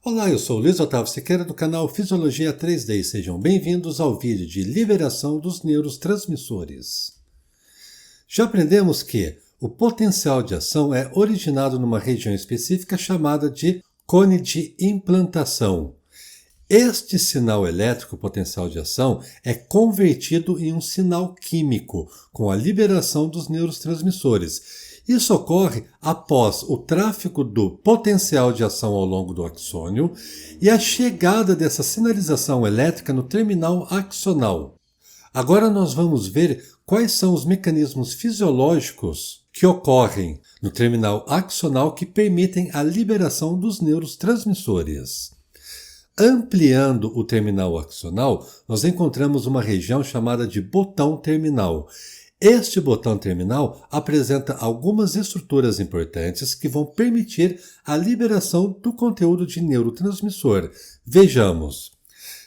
Olá, eu sou o Luiz Otávio Siqueira do canal Fisiologia 3D e sejam bem-vindos ao vídeo de liberação dos neurotransmissores. Já aprendemos que o potencial de ação é originado numa região específica chamada de cone de implantação. Este sinal elétrico potencial de ação é convertido em um sinal químico com a liberação dos neurotransmissores. Isso ocorre após o tráfego do potencial de ação ao longo do axônio e a chegada dessa sinalização elétrica no terminal axonal. Agora nós vamos ver quais são os mecanismos fisiológicos que ocorrem no terminal axonal que permitem a liberação dos neurotransmissores. Ampliando o terminal axonal, nós encontramos uma região chamada de botão terminal. Este botão terminal apresenta algumas estruturas importantes que vão permitir a liberação do conteúdo de neurotransmissor. Vejamos.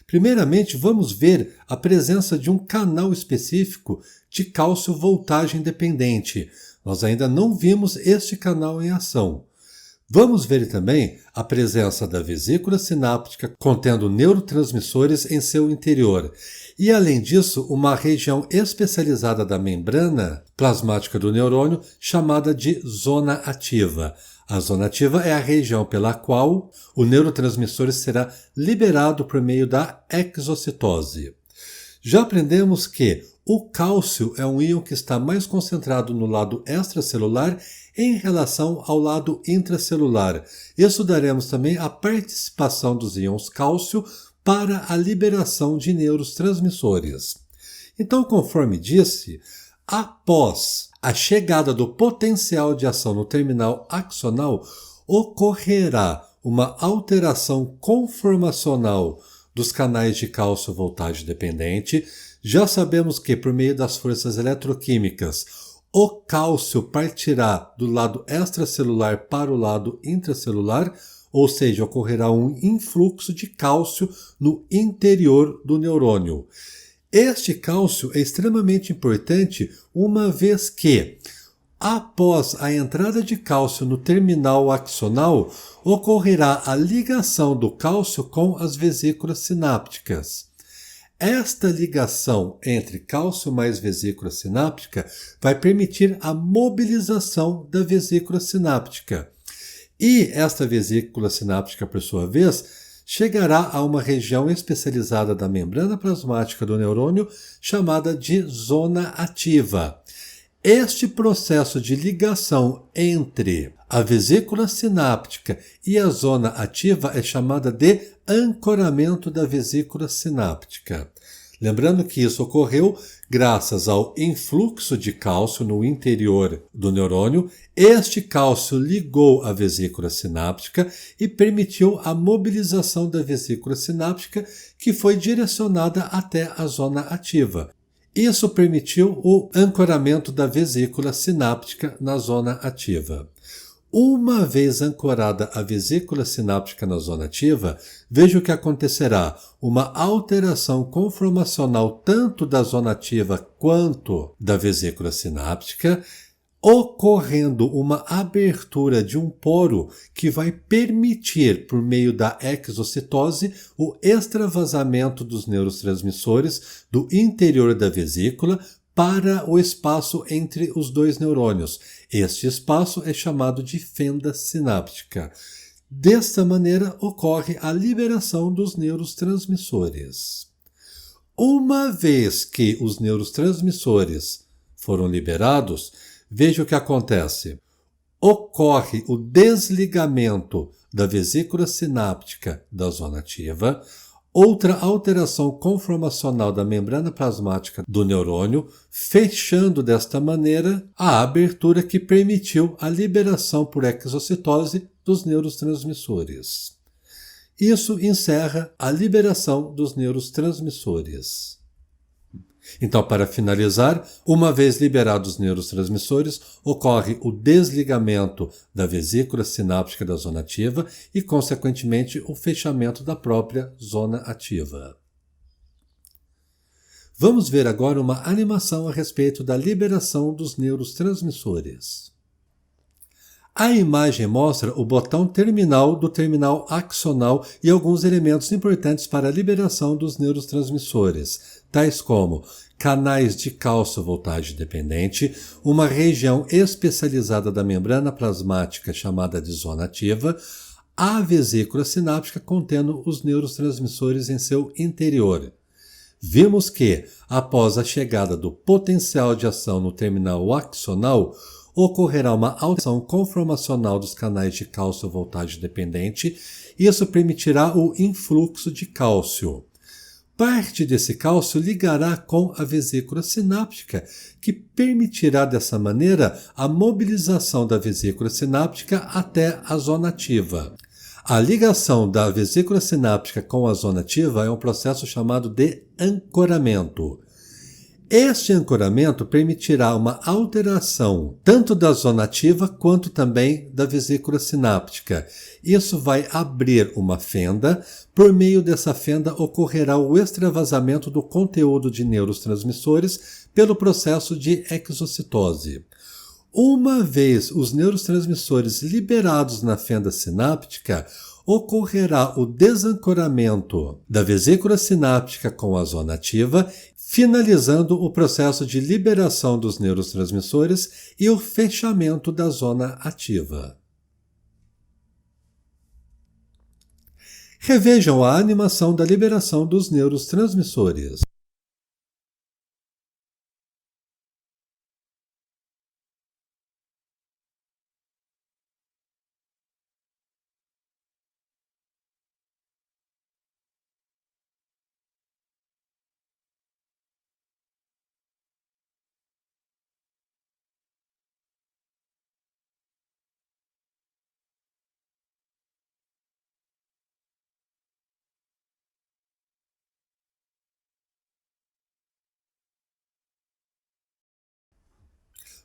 Primeiramente, vamos ver a presença de um canal específico de cálcio voltagem dependente. Nós ainda não vimos este canal em ação. Vamos ver também a presença da vesícula sináptica contendo neurotransmissores em seu interior. E, além disso, uma região especializada da membrana plasmática do neurônio chamada de zona ativa. A zona ativa é a região pela qual o neurotransmissor será liberado por meio da exocitose. Já aprendemos que o cálcio é um íon que está mais concentrado no lado extracelular em relação ao lado intracelular. Estudaremos também a participação dos íons cálcio para a liberação de neurotransmissores. Então, conforme disse, após a chegada do potencial de ação no terminal axonal, ocorrerá uma alteração conformacional dos canais de cálcio voltagem dependente. Já sabemos que, por meio das forças eletroquímicas, o cálcio partirá do lado extracelular para o lado intracelular, ou seja, ocorrerá um influxo de cálcio no interior do neurônio. Este cálcio é extremamente importante, uma vez que, após a entrada de cálcio no terminal axonal, ocorrerá a ligação do cálcio com as vesículas sinápticas. Esta ligação entre cálcio mais vesícula sináptica vai permitir a mobilização da vesícula sináptica. E esta vesícula sináptica, por sua vez, chegará a uma região especializada da membrana plasmática do neurônio chamada de zona ativa. Este processo de ligação entre a vesícula sináptica e a zona ativa é chamada de ancoramento da vesícula sináptica. Lembrando que isso ocorreu graças ao influxo de cálcio no interior do neurônio. Este cálcio ligou a vesícula sináptica e permitiu a mobilização da vesícula sináptica, que foi direcionada até a zona ativa. Isso permitiu o ancoramento da vesícula sináptica na zona ativa. Uma vez ancorada a vesícula sináptica na zona ativa, veja o que acontecerá. Uma alteração conformacional tanto da zona ativa quanto da vesícula sináptica, ocorrendo uma abertura de um poro que vai permitir, por meio da exocitose, o extravasamento dos neurotransmissores do interior da vesícula para o espaço entre os dois neurônios. Este espaço é chamado de fenda sináptica. Desta maneira, ocorre a liberação dos neurotransmissores. Uma vez que os neurotransmissores foram liberados, veja o que acontece. Ocorre o desligamento da vesícula sináptica da zona ativa, outra alteração conformacional da membrana plasmática do neurônio, fechando desta maneira a abertura que permitiu a liberação por exocitose dos neurotransmissores. Isso encerra a liberação dos neurotransmissores. Então, para finalizar, uma vez liberados os neurotransmissores, ocorre o desligamento da vesícula sináptica da zona ativa e, consequentemente, o fechamento da própria zona ativa. Vamos ver agora uma animação a respeito da liberação dos neurotransmissores. A imagem mostra o botão terminal do terminal axonal e alguns elementos importantes para a liberação dos neurotransmissores, tais como canais de cálcio voltagem dependente, uma região especializada da membrana plasmática chamada de zona ativa, a vesícula sináptica contendo os neurotransmissores em seu interior. Vimos que, após a chegada do potencial de ação no terminal axonal, ocorrerá uma alteração conformacional dos canais de cálcio voltagem dependente e isso permitirá o influxo de cálcio. Parte desse cálcio ligará com a vesícula sináptica, que permitirá dessa maneira a mobilização da vesícula sináptica até a zona ativa. A ligação da vesícula sináptica com a zona ativa é um processo chamado de ancoramento. Este ancoramento permitirá uma alteração tanto da zona ativa quanto também da vesícula sináptica. Isso vai abrir uma fenda. Por meio dessa fenda ocorrerá o extravasamento do conteúdo de neurotransmissores pelo processo de exocitose. Uma vez os neurotransmissores liberados na fenda sináptica, ocorrerá o desancoramento da vesícula sináptica com a zona ativa, finalizando o processo de liberação dos neurotransmissores e o fechamento da zona ativa. Revejam a animação da liberação dos neurotransmissores.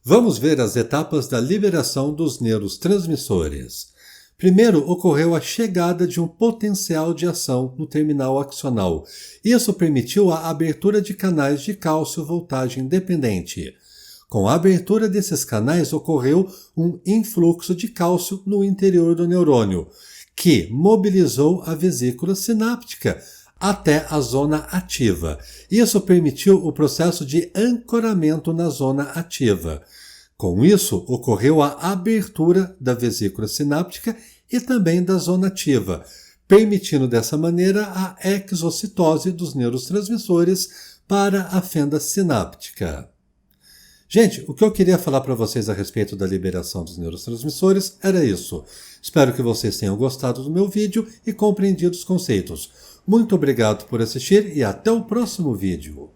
Vamos ver as etapas da liberação dos neurotransmissores. Primeiro, ocorreu a chegada de um potencial de ação no terminal axonal. Isso permitiu a abertura de canais de cálcio voltagem dependente. Com a abertura desses canais, ocorreu um influxo de cálcio no interior do neurônio, que mobilizou a vesícula sináptica até a zona ativa. Isso permitiu o processo de ancoramento na zona ativa. Com isso, ocorreu a abertura da vesícula sináptica e também da zona ativa, permitindo dessa maneira a exocitose dos neurotransmissores para a fenda sináptica. Gente, o que eu queria falar para vocês a respeito da liberação dos neurotransmissores era isso. Espero que vocês tenham gostado do meu vídeo e compreendido os conceitos. Muito obrigado por assistir e até o próximo vídeo.